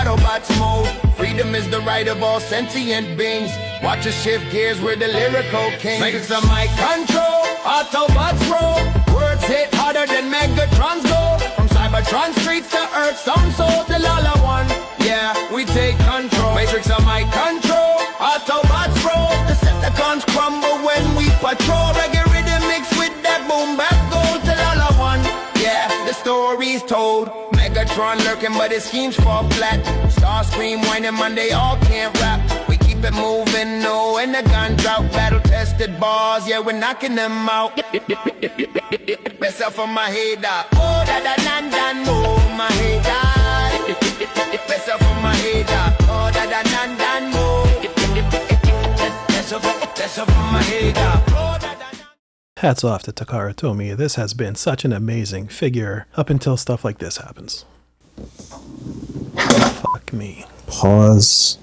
Autobots mode. Freedom is the right of all sentient beings. Watch us shift gears, we're the lyrical kings. Matrix of my control, Autobots roll. Words hit harder than Megatron's go. From Cybertron streets to Earth, some soul till all are one. Yeah, we take control. Matrix of my control, Autobots roll. Decepticons crumble when we patrol. Reggae rhythm mixed with that boom bap gold till all are one. Yeah, the story's told. Megatron lurking but his schemes fall flat. Starscream whining man, they all can't rap. We keep it moving, no, and the gun drought. Battle tested bars, yeah, we're knocking them out. Best up from my head up. Oh, da da da da, move my head up. Best up from my head up. Oh, da da da da, move. Best up from my head up. Oh, da da. Hats off to Takara Tomy. This has been such an amazing figure up until stuff like this happens. Fuck me. Pause.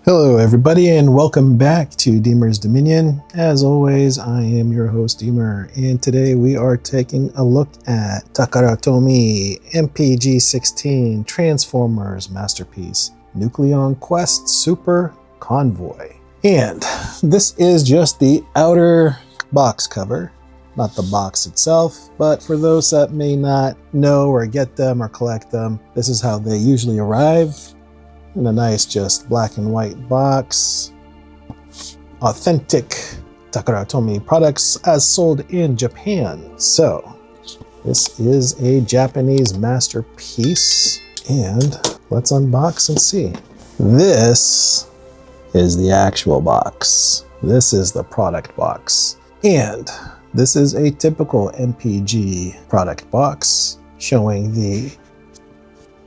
Hello everybody and welcome back to Deemer's Dominion. As always, I am your host Deemer, and today we are taking a look at Takara Tomy MPG-16 Transformers Masterpiece Nucleon Quest Super Convoy. And this is just the outer box cover, not the box itself, but for those that may not know or get them or collect them, this is how they usually arrive. In a nice just black and white box. Authentic Takara Tomy products as sold in Japan. So this is a Japanese masterpiece, and let's unbox and see. This is the actual box. This is the product box. And this is a typical MPG product box showing the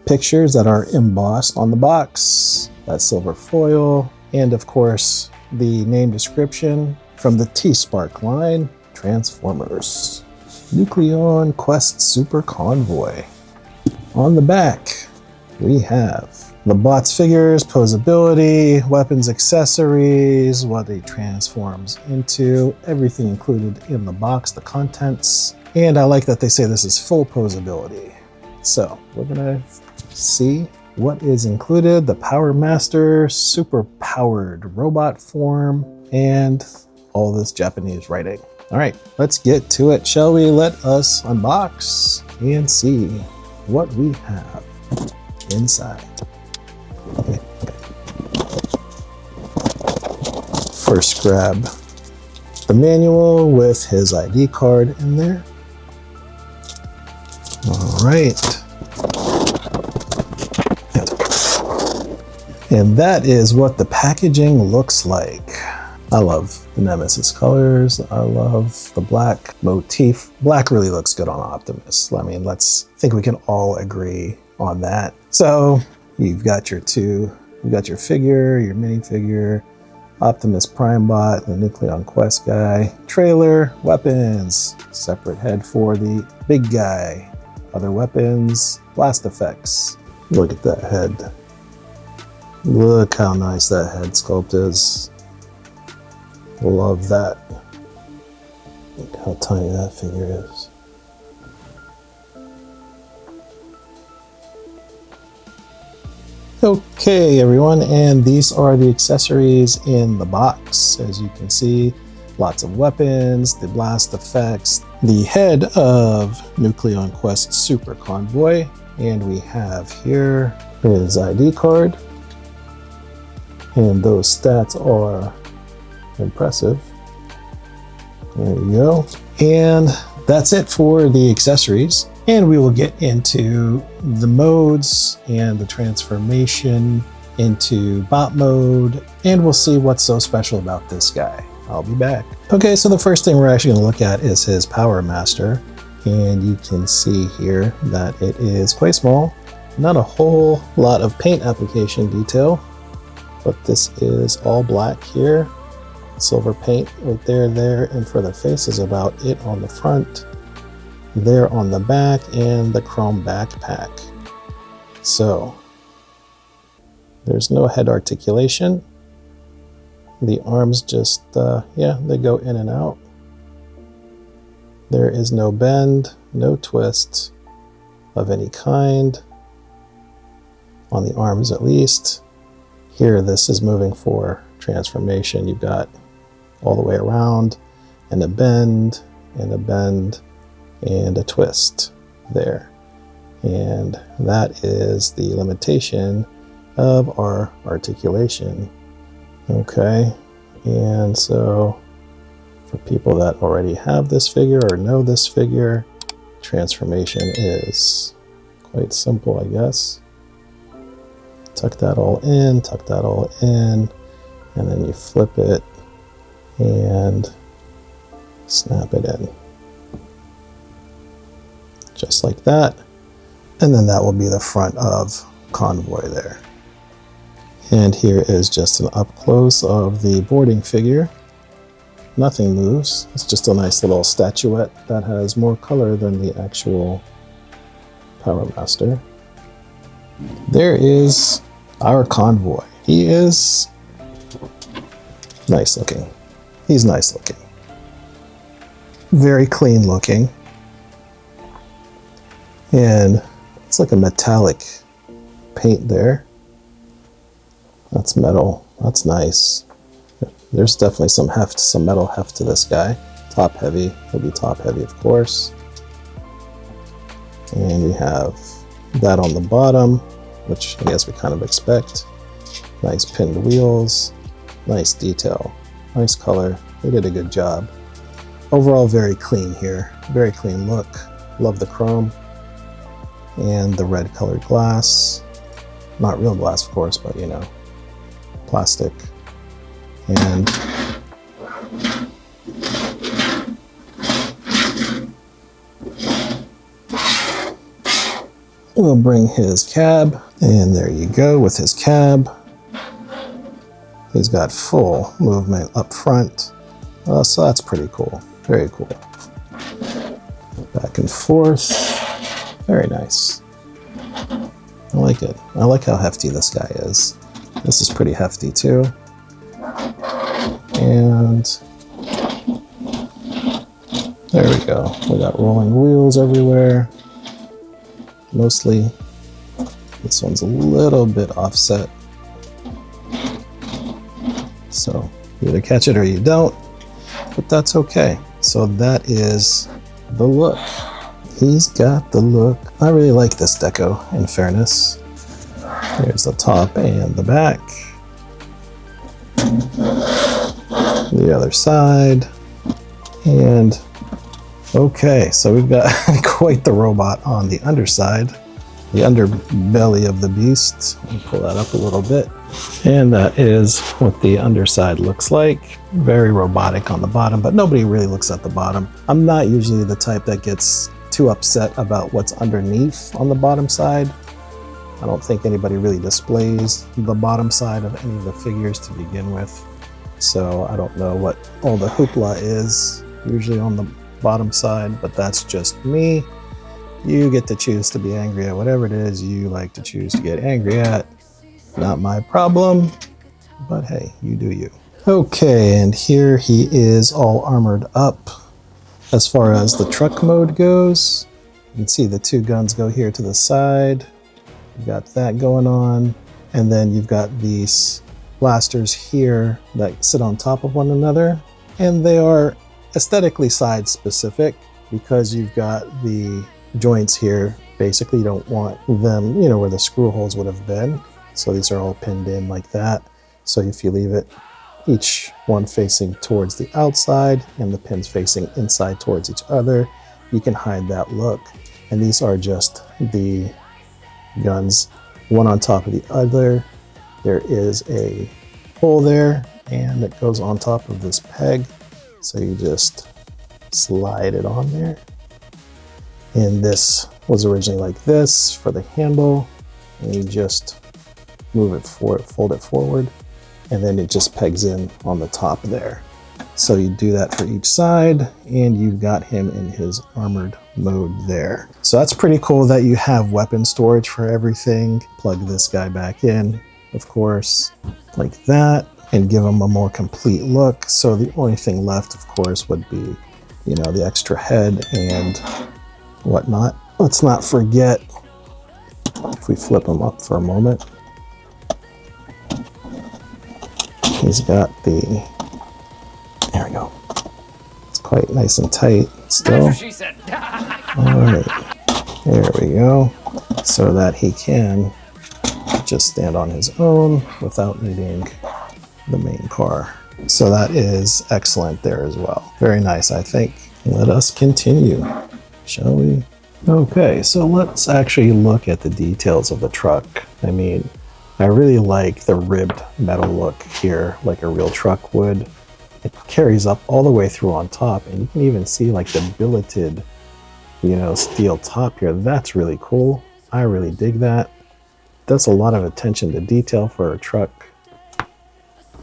pictures that are embossed on the box, that silver foil, and of course the name description from the T-Spark line, Transformers Nucleon Quest Super Convoy. On the back we have the bot's figures, Poseability, weapons, accessories, what it transforms into, everything included in the box, the contents, and I like that they say this is full Poseability. So we're gonna see what is included: the Powermaster super powered robot form and all this Japanese writing. All right, let's get to it, shall we? Let us unbox and see what we have inside. Okay. First grab the manual with his ID card in there. All right. And that is what the packaging looks like. I love the Nemesis colors. I love the black motif. Black really looks good on Optimus. I mean, think we can all agree on that. So you've got your figure, your minifigure, Optimus Prime Bot, the Nucleon Quest guy, trailer, weapons, separate head for the big guy, other weapons, blast effects. Look at that head. Look how nice that head sculpt is. Love that. Look how tiny that figure is. Okay everyone, and these are the accessories in the box. As you can see, lots of weapons, the blast effects, the head of Nucleon Quest Super Convoy, and we have here his ID card. And those stats are impressive. There you go. And that's it for the accessories. And we will get into the modes and the transformation into bot mode. And we'll see what's so special about this guy. I'll be back. Okay, so the first thing we're actually gonna look at is his Powermaster. And you can see here that it is quite small. Not a whole lot of paint application detail. But this is all black here, silver paint right there, and for the face is about it on the front, there on the back, and the chrome backpack. So there's no head articulation, The arms just, yeah, they go in and out. There is no bend, no twist of any kind, on the arms at least. Here, this is moving for transformation. You've got all the way around, and a bend, and a bend, and a twist there. And that is the limitation of our articulation. Okay, and so for people that already have this figure or know this figure, transformation is quite simple, I guess. Tuck that all in, tuck that all in, and then you flip it and snap it in. Just like that. And then that will be the front of Convoy there. And here is just an up close of the boarding figure. Nothing moves. It's just a nice little statuette that has more color than the actual Powermaster. There is our Convoy. He is nice looking. He's nice looking. Very clean looking. And it's like a metallic paint there. That's metal. That's nice. There's definitely some heft, some metal heft to this guy. Top heavy. He'll be top heavy, of course. And we have that on the bottom, which I guess we kind of expect. Nice pinned wheels. Nice detail. Nice color. They did a good job. Overall, very clean here. Very clean look. Love the chrome. And the red colored glass. Not real glass, of course, but you know, plastic. And we'll bring his cab, and there you go with his cab. He's got full movement up front, so that's pretty cool. Very cool. Back and forth. Very nice. I like it. I like how hefty this guy is. This is pretty hefty too. And there we go. We got rolling wheels everywhere. Mostly. This one's a little bit offset. So you either catch it or you don't, but that's okay. So that is the look. He's got the look. I really like this deco, in fairness. Here's the top and the back. The other side. And okay, so we've got quite the robot on the underside. The underbelly of the beast. Let me pull that up a little bit. And that is what the underside looks like. Very robotic on the bottom, but nobody really looks at the bottom. I'm not usually the type that gets too upset about what's underneath on the bottom side. I don't think anybody really displays the bottom side of any of the figures to begin with. So I don't know what all the hoopla is usually on the bottom side, but that's just me. You get to choose to be angry at whatever it is you like to choose to get angry at. Not my problem, but hey, you do you. Okay, and here he is all armored up. As far as the truck mode goes, you can see the two guns go here to the side. You've got that going on. And then you've got these blasters here that sit on top of one another. And they are aesthetically side specific because you've got the joints here. Basically, you don't want them, you know, where the screw holes would have been. So these are all pinned in like that. So if you leave it, each one facing towards the outside and the pins facing inside towards each other, you can hide that look. And these are just the guns, one on top of the other. There is a hole there and it goes on top of this peg. So you just slide it on there. And this was originally like this for the handle. And you just move it forward, fold it forward, and then it just pegs in on the top there. So you do that for each side, and you've got him in his armored mode there. So that's pretty cool that you have weapon storage for everything. Plug this guy back in, of course, like that. and give them a more complete look. So the only thing left, of course, would be, you know, the extra head and whatnot. Let's not forget, if we flip him up for a moment, he's got the, there we go. It's quite nice and tight still. That's what she said. All right, there we go. So that he can just stand on his own without needing the main car. So that is excellent there as well. Very nice, I think. Let us continue, shall we? Okay, so let's actually look at the details of the truck. I mean, I really like the ribbed metal look here, like a real truck would. It carries up all the way through on top, and you can even see like the billeted, you know, steel top here. That's really cool. I really dig that. That's a lot of attention to detail for a truck.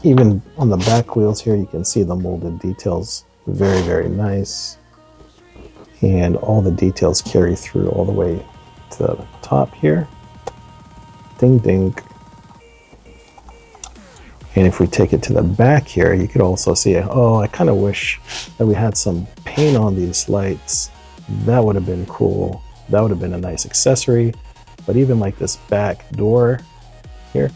Even on the back wheels here, you can see the molded details. Very, very nice. And all the details carry through all the way to the top here. Ding, ding. And if we take it to the back here, you could also see, oh, I kind of wish that we had some paint on these lights. That would have been cool. That would have been a nice accessory. But even like this back door here,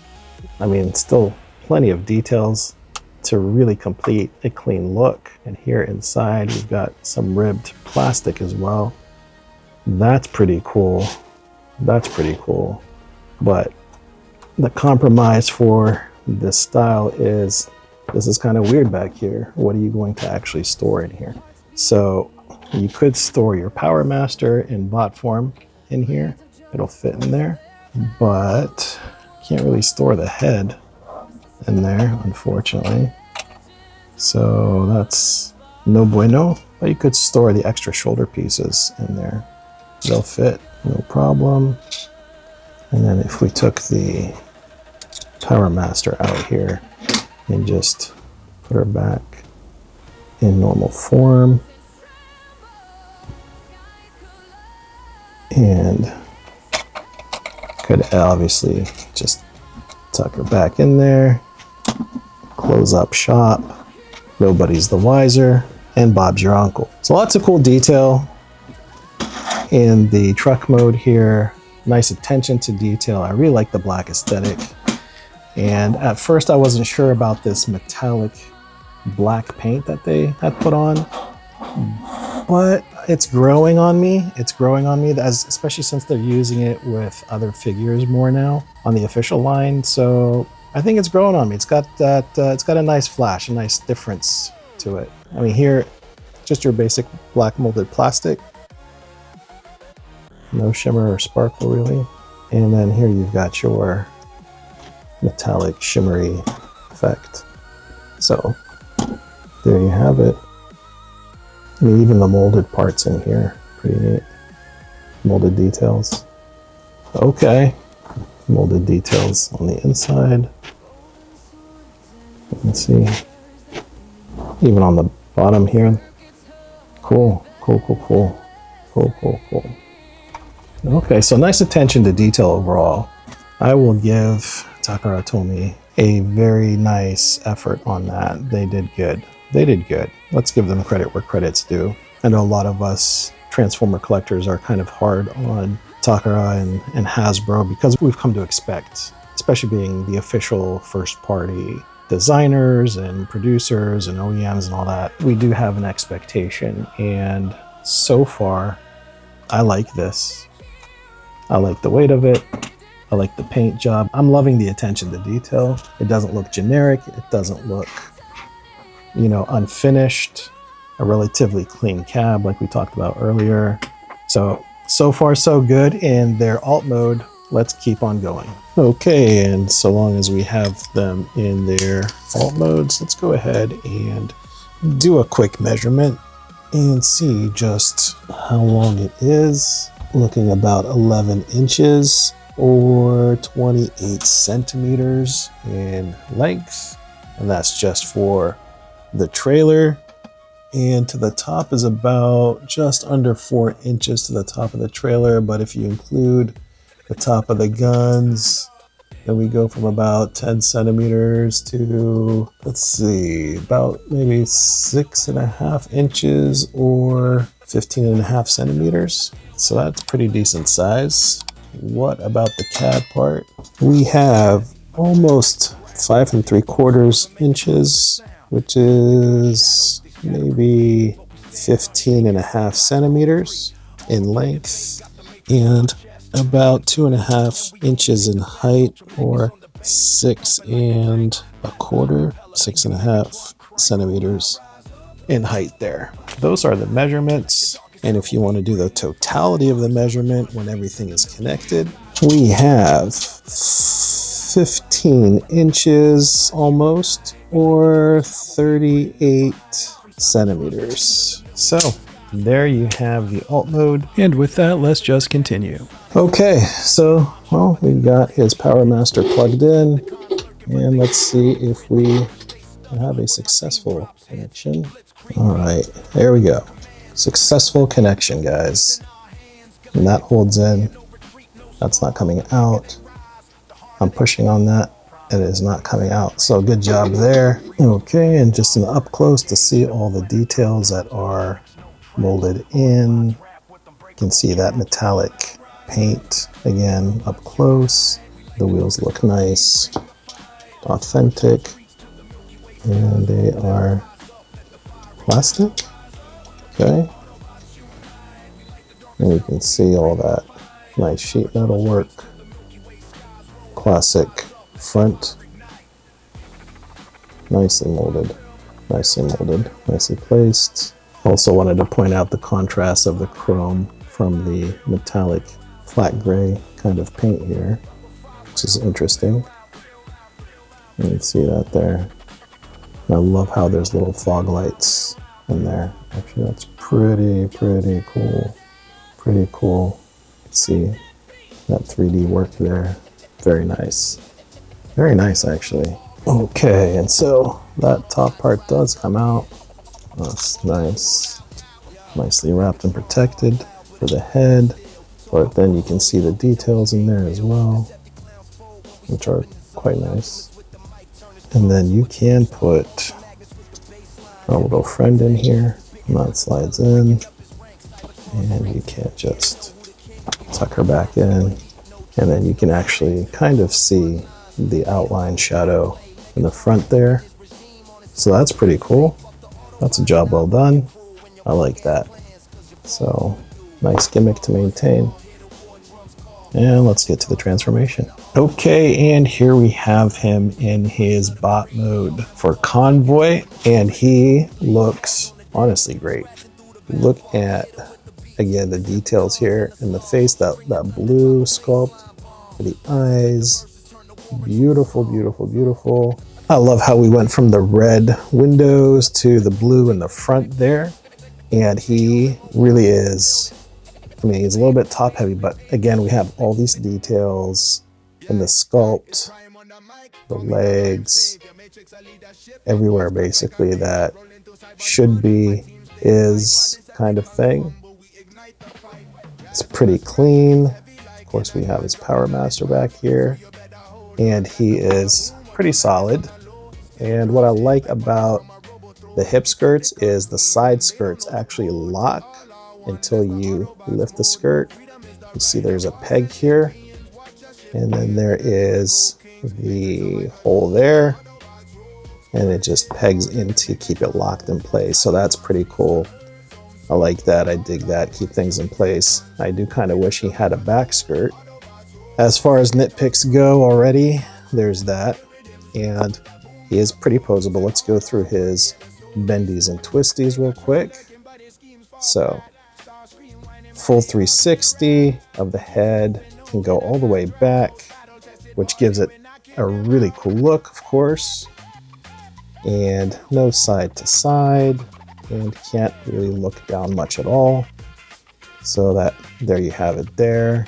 I mean, still plenty of details to really complete a clean look. And here inside, we've got some ribbed plastic as well. That's pretty cool. That's pretty cool. But the compromise for this style is, this is kind of weird back here. What are you going to actually store in here? So you could store your Powermaster in bot form in here. It'll fit in there, but can't really store the head in there, unfortunately. So that's no bueno, but you could store the extra shoulder pieces in there. They'll fit, no problem. And then if we took the Powermaster out here and just put her back in normal form, and could obviously just tuck her back in there, close up shop, nobody's the wiser, and Bob's your uncle. So lots of cool detail in the truck mode here. Nice attention to detail. I really like the black aesthetic. And at first I wasn't sure about this metallic black paint that they had put on, but it's growing on me. It's growing on me, especially since they're using it with other figures more now on the official line. So I think it's growing on me. It's got that, it's got a nice flash, a nice difference to it. I mean, here, just your basic black molded plastic. No shimmer or sparkle really. And then here you've got your metallic shimmery effect. So there you have it. I mean, even the molded parts in here, pretty neat. Molded details. Okay, molded details on the inside. Let's see. Even on the bottom here. Cool, cool, cool, cool. Cool, cool, cool. Okay, so nice attention to detail overall. I will give Takara Tomy a very nice effort on that. They did good. They did good. Let's give them credit where credit's due. I know a lot of us Transformer collectors are kind of hard on Takara and Hasbro because we've come to expect, especially being the official first party designers and producers and OEMs and all that, we do have an expectation. And so far, I like this. I like the weight of it. I like the paint job. I'm loving the attention to detail. It doesn't look generic. It doesn't look, you know, unfinished. A relatively clean cab like we talked about earlier. So far so good in their alt mode. Let's keep on going. Okay, and so long as we have them in their alt modes, let's go ahead and do a quick measurement and see just how long it is. Looking about 11 inches or 28 centimeters in length. And that's just for the trailer. And to the top is about just under 4 inches to the top of the trailer. But if you include the top of the guns Then we go from about 10 centimeters to, let's see, about maybe 6.5 inches or 15.5 centimeters. So that's pretty decent size. What about the CAD part? We have almost 5.75 inches, which is maybe 15.5 centimeters in length, and about 2.5 inches in height, or 6.25 centimeters in height there. Those are the measurements. And if you want to do the totality of the measurement when everything is connected, we have 15 inches almost, or 38 centimeters. So there you have the alt mode. And with that, let's just continue. Okay, so, well, we got his Powermaster plugged in, and let's see if we have a successful connection. All right, there we go. Successful connection, guys. And that holds in. That's not coming out. I'm pushing on that. It is not coming out. So good job there. Okay, and just an up close to see all the details that are molded in. You can see that metallic paint again up close. The wheels look nice, authentic, and they are plastic. Okay, and you can see all that nice sheet metal work. Classic front, nicely molded, nicely placed. Also wanted to point out the contrast of the chrome from the metallic flat gray kind of paint here, which is interesting. You can see that there. And I love how there's little fog lights in there. Actually, that's pretty cool. Pretty cool. You can see that 3D work there. Very nice. Very nice, actually. Okay, and so that top part does come out. That's nice. Nicely wrapped and protected for the head. But then you can see the details in there as well, which are quite nice. And then you can put a little friend in here, and that slides in. And you can just tuck her back in. And then you can actually kind of see the outline shadow in the front there. So that's pretty cool. That's a job well done. I like that. So nice gimmick to maintain. And let's get to the transformation. Okay, and here we have him in his bot mode for Convoy, and he looks honestly great. Look at, again, the details here in the face, that blue sculpt for the eyes. Beautiful, beautiful, beautiful. I love how we went from the red windows to the blue in the front there. And he really is, I mean, he's a little bit top heavy, but again, we have all these details in the sculpt, the legs, everywhere basically that should be, is kind of thing. It's pretty clean. Of course, we have his Powermaster back here, and he is pretty solid. And what I like about the hip skirts is the side skirts actually lock until you lift the skirt. You see there's a peg here, and then there is the hole there, and it just pegs in to keep it locked in place. So that's pretty cool. I like that. I dig that. Keep things in place. I do kind of wish he had a back skirt. As far as nitpicks go already, there's that. And he is pretty posable. Let's go through his bendies and twisties real quick. So, full 360 of the head, can go all the way back, which gives it a really cool look, of course. And no side to side, and can't really look down much at all. So that, there you have it there.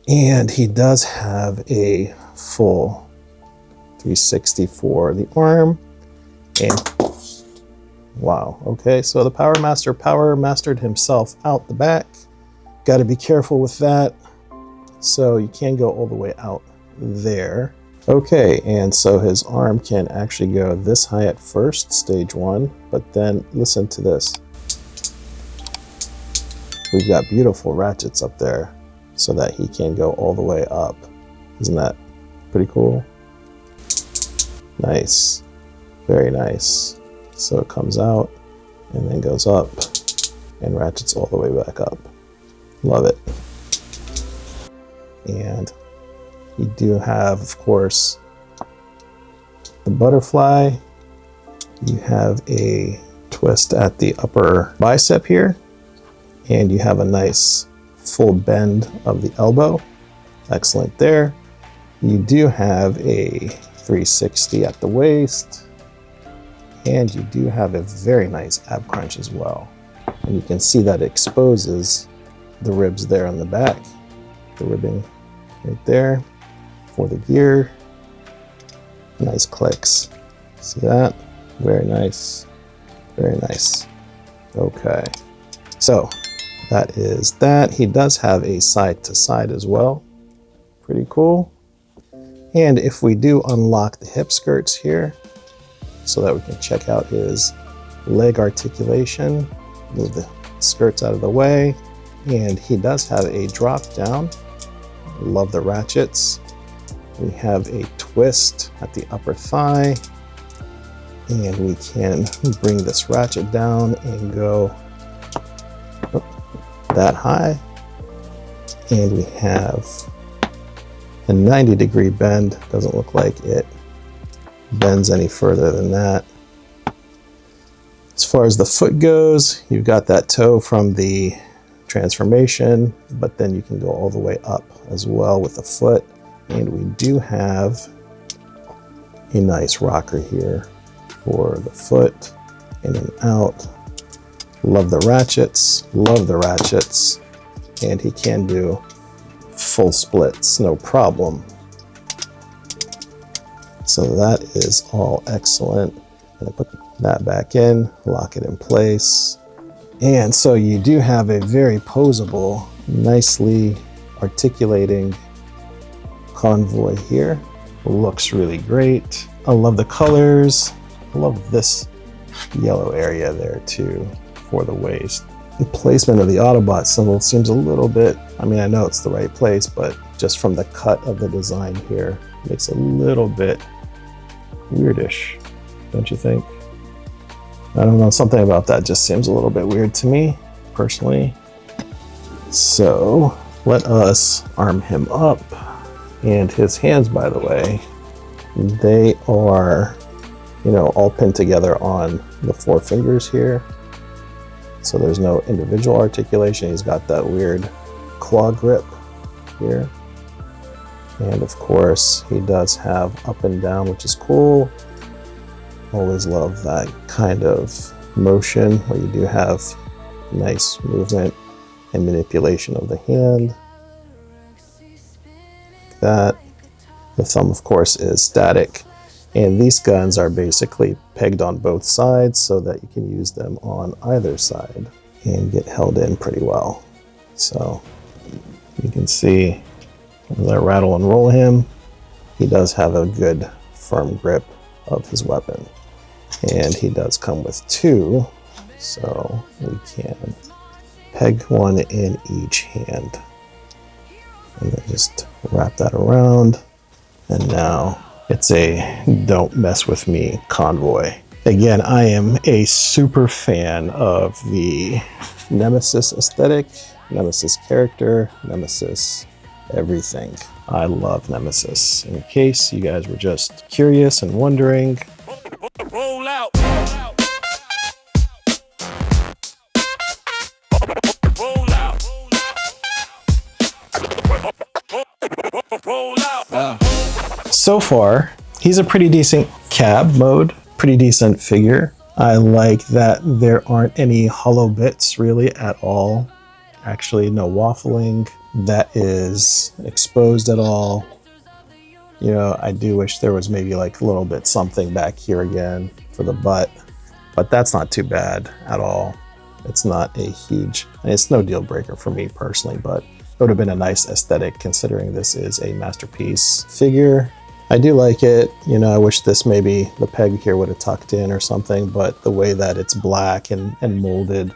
And he does have a full 360 for the arm. And wow, okay, so the Powermastered himself out the back. Got to be careful with that. So you can go all the way out there. Okay, and so his arm can actually go this high at first, stage 1, but then listen to this. We've got beautiful ratchets up there so that he can go all the way up. Isn't that pretty cool? Nice, very nice. So it comes out and then goes up and ratchets all the way back up. Love it. And you do have, of course, the butterfly. You have a twist at the upper bicep here, and you have a nice full bend of the elbow. Excellent there. You do have a 360 at the waist, and you do have a very nice ab crunch as well. And you can see that it exposes the ribs there on the back, the ribbing right there for the gear. Nice clicks. See that? Very nice. Very nice. Okay. So that is that. He does have a side to side as well. Pretty cool. And if we do unlock the hip skirts here, so that we can check out his leg articulation, move the skirts out of the way, and he does have a drop down. Love the ratchets. We have a twist at the upper thigh, and we can bring this ratchet down and go that high. And we have a 90-degree bend. Doesn't look like it bends any further than that. As far as the foot goes, you've got that toe from the transformation, but then you can go all the way up as well with the foot. And we do have a nice rocker here for the foot, in and out. Love the ratchets, love the ratchets. And he can do full splits, no problem. So that is all excellent. And I put that back in, lock it in place. And so you do have a very posable, nicely articulating convoy here. Looks really great. I love the colors. I love this yellow area there too for the waist. The placement of the Autobot symbol seems a little bit, I mean, I know it's the right place, but just from the cut of the design here, makes it a little bit weirdish, don't you think? I don't know, something about that just seems a little bit weird to me, personally. So let us arm him up. And his hands, by the way, they are, you know, all pinned together on the 4 fingers here. So there's no individual articulation. He's got that weird claw grip here. And of course, he does have up and down, which is cool. Always love that kind of motion where you do have nice movement and manipulation of the hand. Like that. The thumb, of course, is static. And these guns are basically pegged on both sides so that you can use them on either side and get held in pretty well. So you can see as I rattle and roll him, he does have a good firm grip of his weapon. And he does come with 2, so we can peg 1 in each hand. And then just wrap that around. And now it's a don't mess with me convoy. Again, I am a super fan of the Nemesis aesthetic, Nemesis character, Nemesis everything. I love Nemesis. In case you guys were just curious and wondering. Roll out. Roll out. Roll out. So far, he's a pretty decent cab mode, pretty decent figure. I like that there aren't any hollow bits really at all. Actually, no waffling that is exposed at all. You know, I do wish there was maybe like a little bit something back here again for the butt, but that's not too bad at all. It's not a huge, it's no deal breaker for me personally, but would have been a nice aesthetic considering this is a masterpiece figure. I do like it. You know, I wish this maybe the peg here would have tucked in or something, but the way that it's black and molded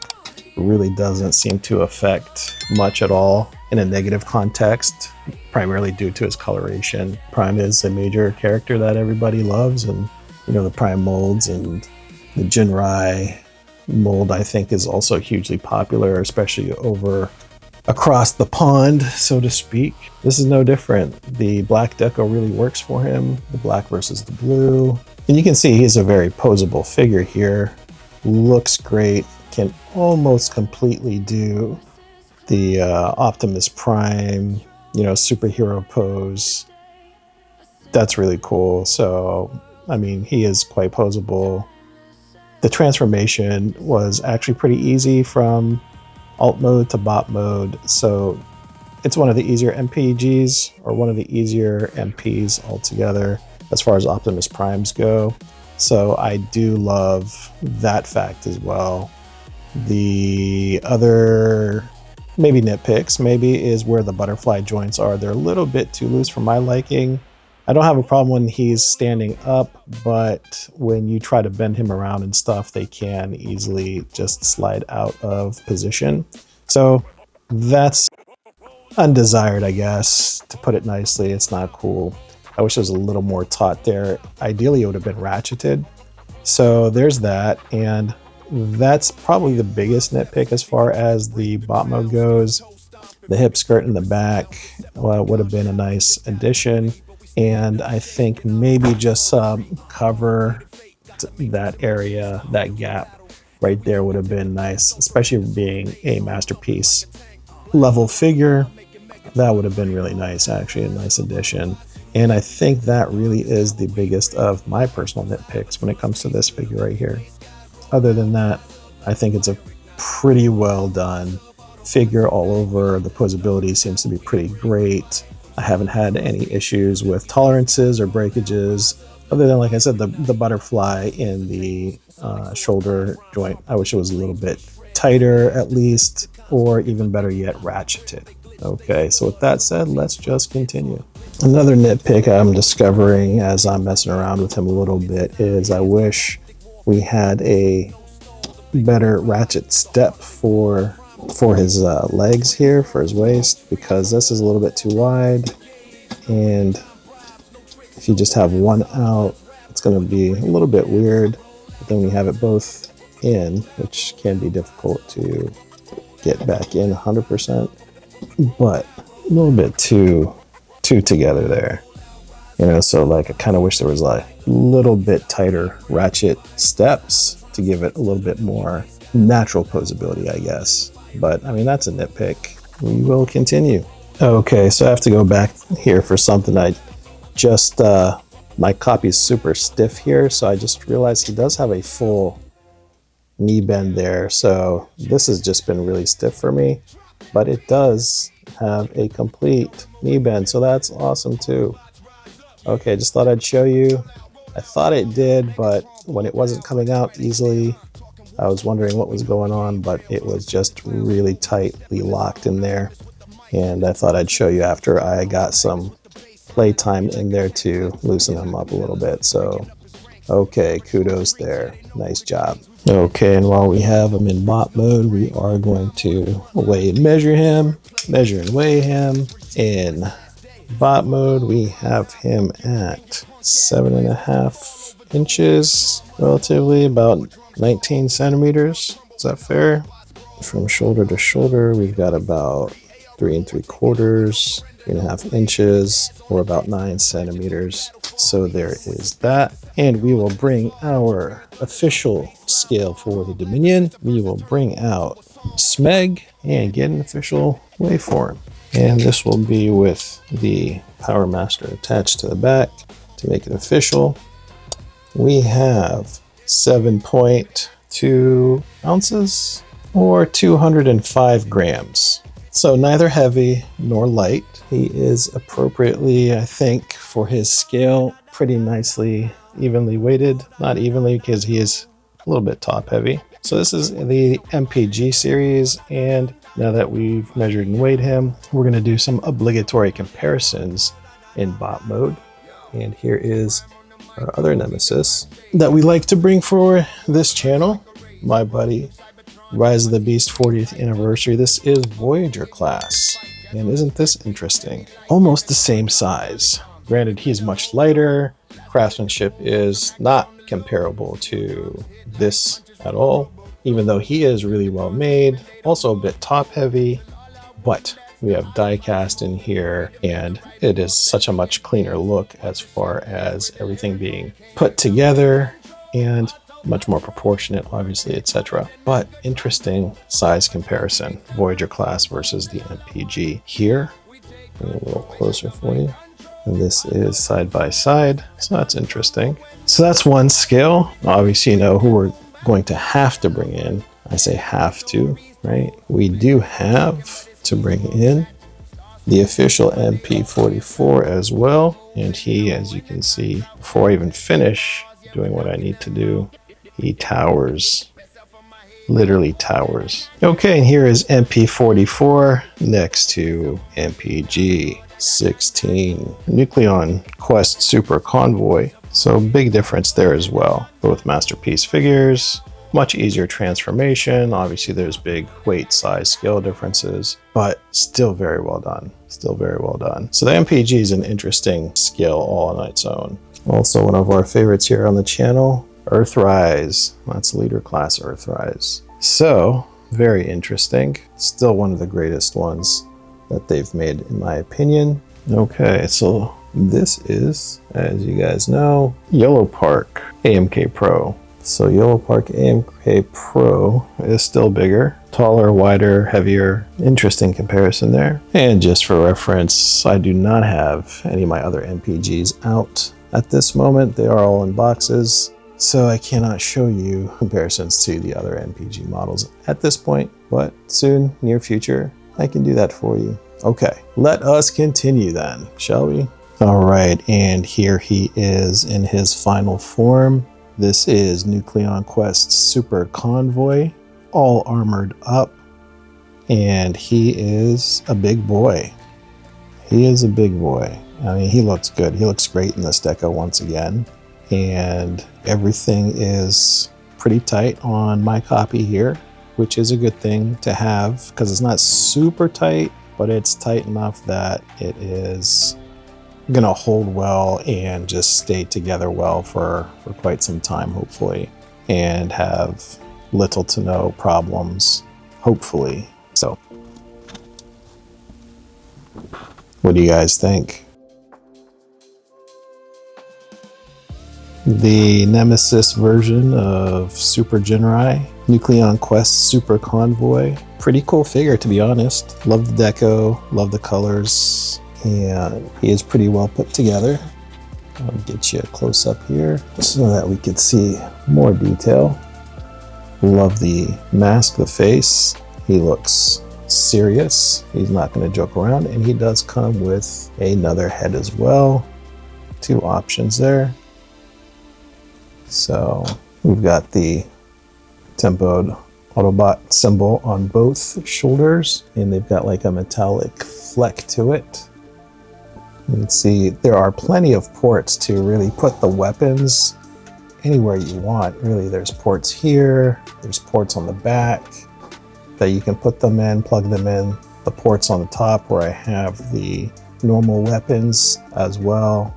really doesn't seem to affect much at all in a negative context, primarily due to his coloration. Prime is a major character that everybody loves, and you know, the Prime molds and the Jinrai mold I think is also hugely popular, especially across the pond, so to speak. This is no different. The black deco really works for him, the black versus the blue. And you can see he's a very posable figure here. Looks great, can almost completely do the Optimus Prime, you know, superhero pose. That's really cool. So, I mean, he is quite posable. The transformation was actually pretty easy from alt mode to bot mode, so it's one of the easier MPGs, or one of the easier MPs altogether as far as Optimus Primes go. So I do love that fact as well. The other maybe nitpicks maybe is where the butterfly joints are. They're a little bit too loose for my liking. I don't have a problem when he's standing up, but when you try to bend him around and stuff, they can easily just slide out of position. So that's undesired, I guess, to put it nicely. It's not cool. I wish there was a little more taut there. Ideally, it would have been ratcheted. So there's that, and that's probably the biggest nitpick as far as the bot mode goes. The hip skirt in the back would have been a nice addition. And I think maybe just cover that area, that gap right there would have been nice, especially being a masterpiece level figure. That would have been really nice, actually, a nice addition. And I think that really is the biggest of my personal nitpicks when it comes to this figure right here. Other than that, I think it's a pretty well done figure all over. The posability seems to be pretty great. I haven't had any issues with tolerances or breakages, other than, like I said, the butterfly in the shoulder joint. I wish it was a little bit tighter at least, or even better yet, ratcheted. Okay, so with that said, let's just continue. Another nitpick I'm discovering as I'm messing around with him a little bit is I wish we had a better ratchet step for his legs here, for his waist, because this is a little bit too wide, and if you just have one out, it's going to be a little bit weird. But then we have it both in, which can be difficult to get back in 100%, but a little bit too together there, you know. So like, I kind of wish there was like a little bit tighter ratchet steps to give it a little bit more natural posability, I guess. But I mean, that's a nitpick. We will continue. Okay, so I have to go back here for something. I just, my copy is super stiff here, so I just realized he does have a full knee bend there. So this has just been really stiff for me, but it does have a complete knee bend, so that's awesome too. Okay, just thought I'd show you. I thought it did, but when it wasn't coming out easily, I was wondering what was going on, but it was just really tightly locked in there. And I thought I'd show you after I got some playtime in there to loosen them up a little bit. So, okay, kudos there. Nice job. Okay, and while we have him in bot mode, we are going to weigh and measure him. Measure and weigh him. In bot mode, we have him at 7.5 inches, relatively, about 19 centimeters. Is that fair? From shoulder to shoulder, we've got about 3 3/4, 3.5 inches, or about 9 centimeters. So there is that. And we will bring our official scale for the Dominion. We will bring out Smeg and get an official waveform. And this will be with the Powermaster attached to the back to make it official. We have 7.2 ounces or 205 grams. So neither heavy nor light. He is appropriately, I think, for his scale, pretty nicely evenly weighted. Not evenly because he is a little bit top heavy. So this is the MPG series, and now that we've measured and weighed him, we're going to do some obligatory comparisons in bot mode. And here is our other nemesis that we like to bring for this channel, my buddy Rise of the Beast 40th anniversary. This is Voyager class, and isn't this interesting? Almost the same size. Granted, he's much lighter. Craftsmanship is not comparable to this at all, even though he is really well made, also a bit top heavy, but we have die cast in here, and it is such a much cleaner look as far as everything being put together and much more proportionate, obviously, etc. But interesting size comparison, Voyager class versus the MPG. Here, bring it a little closer for you. And this is side by side, so that's interesting. So that's one scale. Obviously, you know who we're going to have to bring in. I say have to, right? We do have to bring in the official MP44 as well. And he, as you can see, before I even finish doing what I need to do, he towers, literally towers. Okay, and here is MP44 next to MPG-16 Nucleon Quest Super Convoy. So big difference there as well. Both masterpiece figures, much easier transformation. Obviously there's big weight, size, scale differences, but still very well done. Still very well done. So the MPG is an interesting scale all on its own. Also one of our favorites here on the channel, Earthrise. That's leader class Earthrise. So very interesting. Still one of the greatest ones that they've made in my opinion. Okay, so this is, as you guys know, Yellow Park AMK Pro. So Yellow Park AMK Pro is still bigger, taller, wider, heavier. Interesting comparison there. And just for reference, I do not have any of my other MPGs out at this moment. They are all in boxes, so I cannot show you comparisons to the other MPG models at this point, but soon, near future, I can do that for you. Okay, let us continue then, shall we? All right, and here he is in his final form. This is Nucleon Quest Super Convoy, all armored up, and he is a big boy. He is a big boy. I mean, he looks good. He looks great in this deco once again, and everything is pretty tight on my copy here, which is a good thing to have because it's not super tight, but it's tight enough that it is gonna hold well and just stay together well for quite some time, hopefully, and have little to no problems, hopefully. So what do you guys think? The Nemesis version of Super Genrai, Nucleon Quest Super Convoy. Pretty cool figure, to be honest. Love the deco, love the colors, and he is pretty well put together. I'll get you a close up here so that we can see more detail. Love the mask, the face. He looks serious. He's not going to joke around, and he does come with another head as well. Two options there. So we've got the tempoed Autobot symbol on both shoulders, and they've got like a metallic fleck to it. You can see there are plenty of ports to really put the weapons anywhere you want. Really, there's ports here, there's ports on the back that you can put them in, plug them in. The ports on the top where I have the normal weapons as well.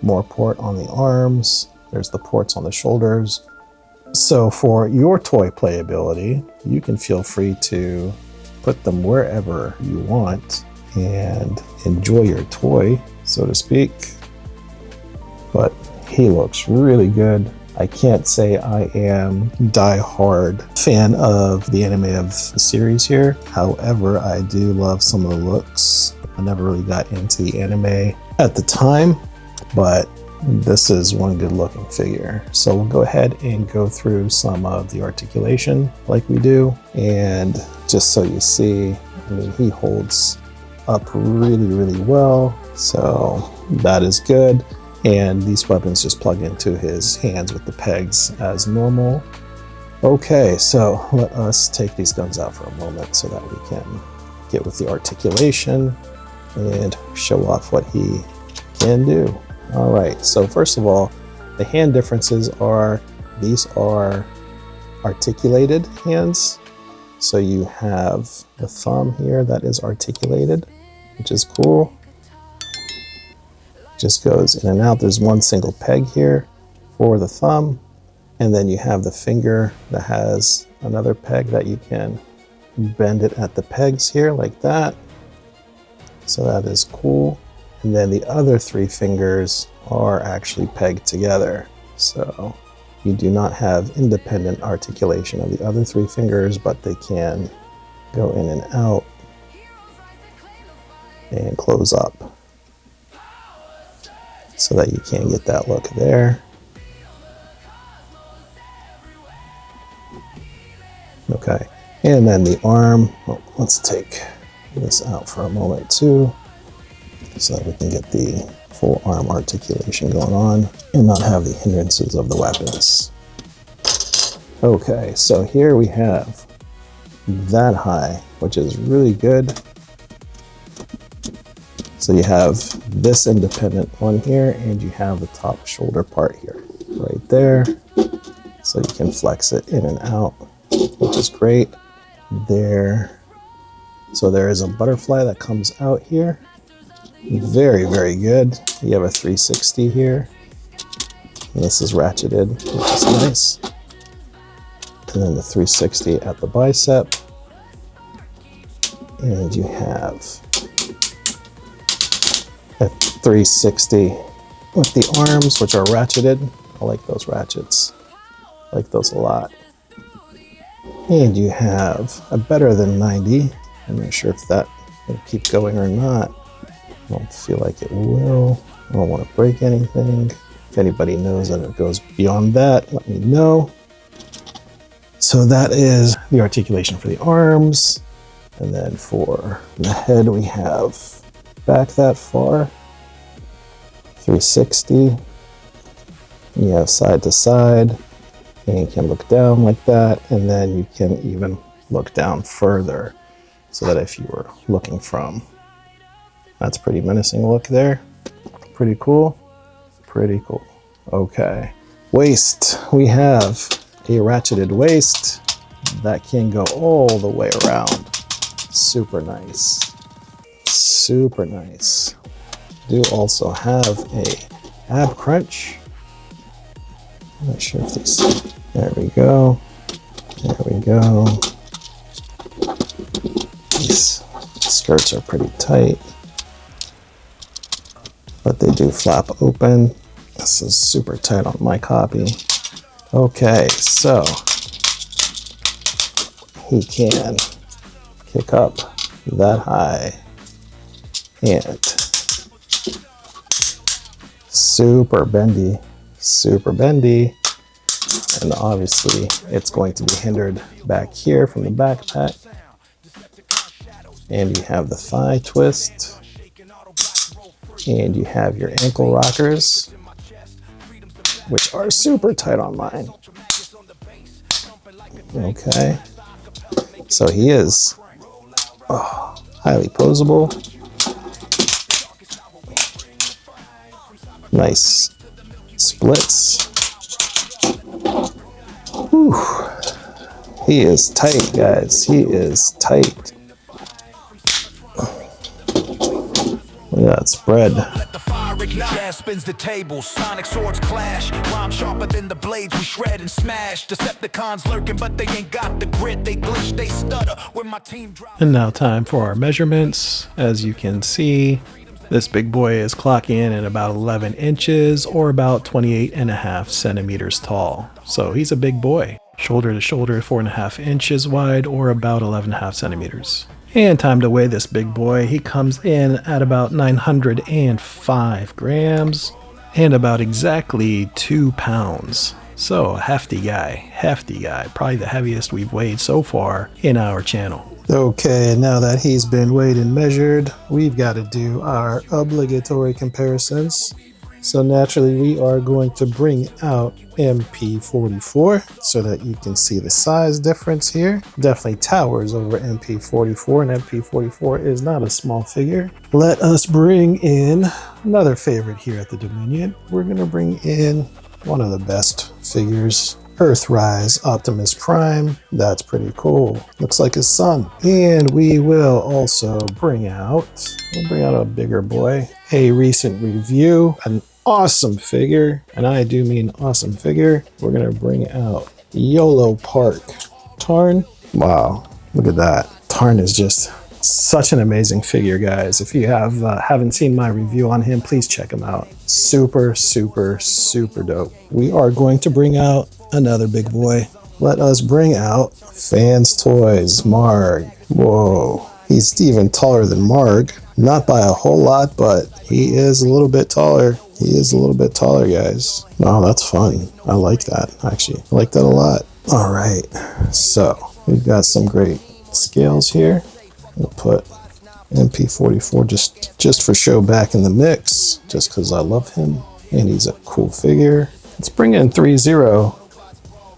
More port on the arms. There's the ports on the shoulders. So for your toy playability, you can feel free to put them wherever you want and enjoy your toy, so to speak. But he looks really good. I can't say I am die-hard fan of the anime of the series here. However, I do love some of the looks. I never really got into the anime at the time, but this is one good looking figure. So we'll go ahead and go through some of the articulation like we do. And just so you see, I mean, he holds up really, really well. So that is good. And these weapons just plug into his hands with the pegs as normal. Okay, so let us take these guns out for a moment so that we can get with the articulation and show off what he can do. All right, so first of all, the hand differences are, these are articulated hands. So you have the thumb here that is articulated, which is cool. Just goes in and out. There's one single peg here for the thumb. And then you have the finger that has another peg that you can bend it at the pegs here like that. So that is cool. And then the other 3 fingers are actually pegged together. So you do not have independent articulation of the other 3 fingers, but they can go in and out and close up so that you can get that look there. Okay, and then the arm, well, let's take this out for a moment too, so that we can get the full arm articulation going on and not have the hindrances of the weapons. Okay, so here we have that high, which is really good. So you have this independent one here, and you have the top shoulder part here, right there. So you can flex it in and out, which is great. There. So there is a butterfly that comes out here. Very, very good. You have a 360 here. And this is ratcheted, which is nice. And then the 360 at the bicep. And you have a 360 with the arms, which are ratcheted. I like those ratchets. I like those a lot. And you have a better than 90. I'm not sure if that will keep going or not. I don't feel like it will. I don't want to break anything. If anybody knows that it goes beyond that, let me know. So that is the articulation for the arms. And then for the head, we have back that far, 360. You have side to side, and you can look down like that. And then you can even look down further, so that if you were looking from, that's pretty menacing look there. Pretty cool. Pretty cool. Okay. Waist. We have a ratcheted waist that can go all the way around. Super nice. Super nice. Do also have a ab crunch. I'm not sure if this, there we go. There we go. These skirts are pretty tight, but they do flap open. This is super tight on my copy. Okay, so he can kick up that high and super bendy, and obviously it's going to be hindered back here from the backpack. And you have the thigh twist, and you have your ankle rockers, which are super tight on mine. Okay, so he is highly posable. Nice splits. Whew. He is tight, guys. He is tight. Look at that spread. Jazz spins the table, sonic swords clash. Rhyme sharper than the blades we shred and smash. Decepticons lurking, but they ain't got the grit. They glitch, they stutter when my team drops. And now time for our measurements. As you can see, this big boy is clocking in at about 11 inches or about 28.5 centimeters tall. So he's a big boy. Shoulder to shoulder, 4.5 inches wide or about 11.5 centimeters. And time to weigh this big boy. He comes in at about 905 grams and about exactly 2 pounds. So a hefty guy, probably the heaviest we've weighed so far in our channel. Okay, now that he's been weighed and measured, we've got to do our obligatory comparisons. So naturally, we are going to bring out MP44 so that you can see the size difference here. Definitely towers over MP44, and MP44 is not a small figure. Let us bring in another favorite here at the Dominion. We're going to bring in one of the best figures, Earthrise Optimus Prime. That's pretty cool. Looks like his son. And we will also bring out a bigger boy, a recent review, an awesome figure, and I do mean awesome figure. We're gonna bring out YOLO Park Tarn. Wow, look at that. Tarn is just such an amazing figure, guys. If you haven't seen my review on him, please check him out. Super, super, super dope. We are going to bring out another big boy. Let us bring out Fans Toys Marg. Whoa, he's even taller than Marg. Not by a whole lot, but he is a little bit taller. He is a little bit taller, guys. Wow, that's fun. I like that, actually. I like that a lot. All right, so we've got some great scales here. We'll put MP44 just for show back in the mix, just because I love him, and he's a cool figure. Let's bring in 3-0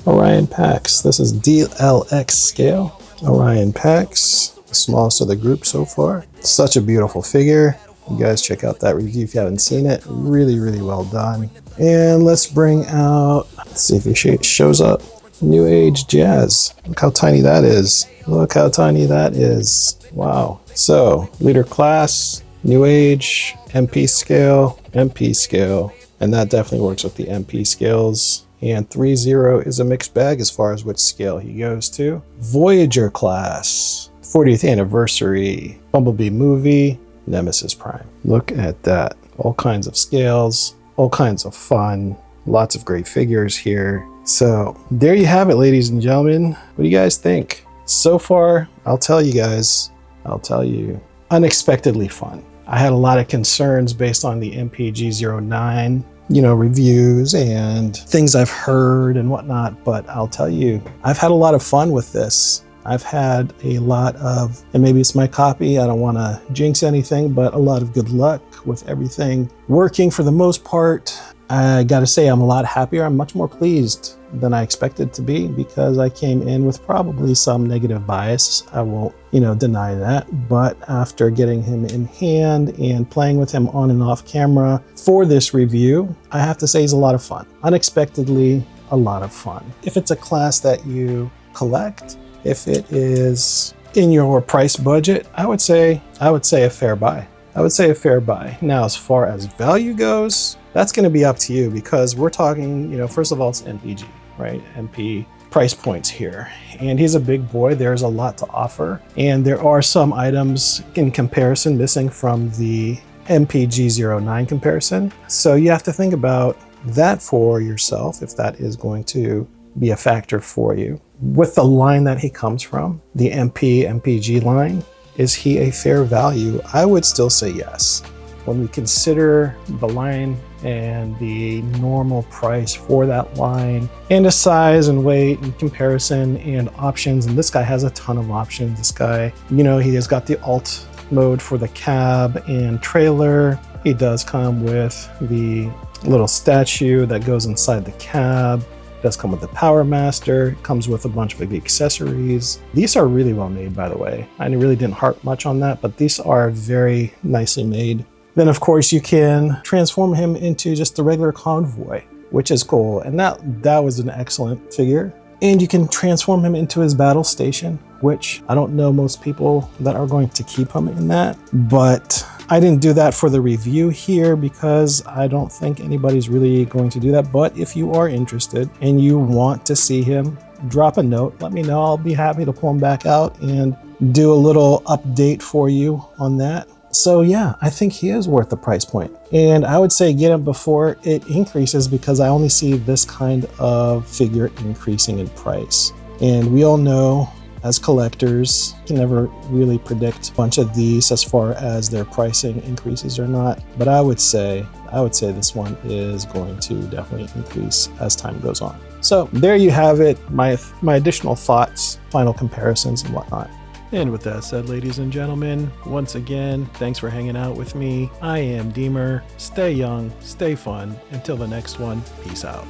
Orion Pax. This is DLX scale. Orion Pax, the smallest of the group so far. Such a beautiful figure. You guys check out that review if you haven't seen it. Really, really well done. And let's bring out, let's see if he shows up, New Age Jazz. Look how tiny that is. Look how tiny that is. Wow. So, leader class, New Age, MP scale, and that definitely works with the MP scales. And 3-0 is a mixed bag as far as which scale he goes to. Voyager class, 40th anniversary, Bumblebee movie, Nemesis Prime. Look at that. All kinds of scales, all kinds of fun, lots of great figures here. So there you have it, ladies and gentlemen. What do you guys think? So far, I'll tell you, unexpectedly fun. I had a lot of concerns based on the MPG-09, reviews and things I've heard and whatnot, but I'll tell you, I've had a lot of fun with this. I've had a lot of, and maybe it's my copy, I don't want to jinx anything, but a lot of good luck with everything working for the most part. I gotta say, I'm a lot happier. I'm much more pleased than I expected to be, because I came in with probably some negative bias. I won't, deny that. But after getting him in hand and playing with him on and off camera for this review, I have to say he's a lot of fun. Unexpectedly, a lot of fun. If it's a class that you collect, if it is in your price budget, I would say a fair buy. Now, as far as value goes, that's going to be up to you, because we're talking, first of all, it's MPG, right? MP price points here. And he's a big boy. There's a lot to offer. And there are some items in comparison missing from the MPG-09 comparison. So you have to think about that for yourself, if that is going to be a factor for you. With the line that he comes from, the MPG line, is he a fair value? I would still say yes. When we consider the line and the normal price for that line, and the size and weight and comparison and options, and this guy has a ton of options. This guy, he has got the alt mode for the cab and trailer. He does come with the little statue that goes inside the cab. Does come with the Powermaster, comes with a bunch of accessories. These are really well made, by the way. I really didn't harp much on that, but these are very nicely made. Then of course you can transform him into just the regular Convoy, which is cool. And that was an excellent figure. And you can transform him into his battle station, which I don't know most people that are going to keep him in that, but I didn't do that for the review here because I don't think anybody's really going to do that. But if you are interested and you want to see him, drop a note, let me know. I'll be happy to pull him back out and do a little update for you on that. So yeah, I think he is worth the price point. And I would say get him before it increases, because I only see this kind of figure increasing in price. And we all know, as collectors, you can never really predict a bunch of these as far as their pricing increases or not. But I would say this one is going to definitely increase as time goes on. So there you have it, my additional thoughts, final comparisons and whatnot. And with that said, ladies and gentlemen, once again, thanks for hanging out with me. I am Deemer. Stay young, stay fun. Until the next one, peace out.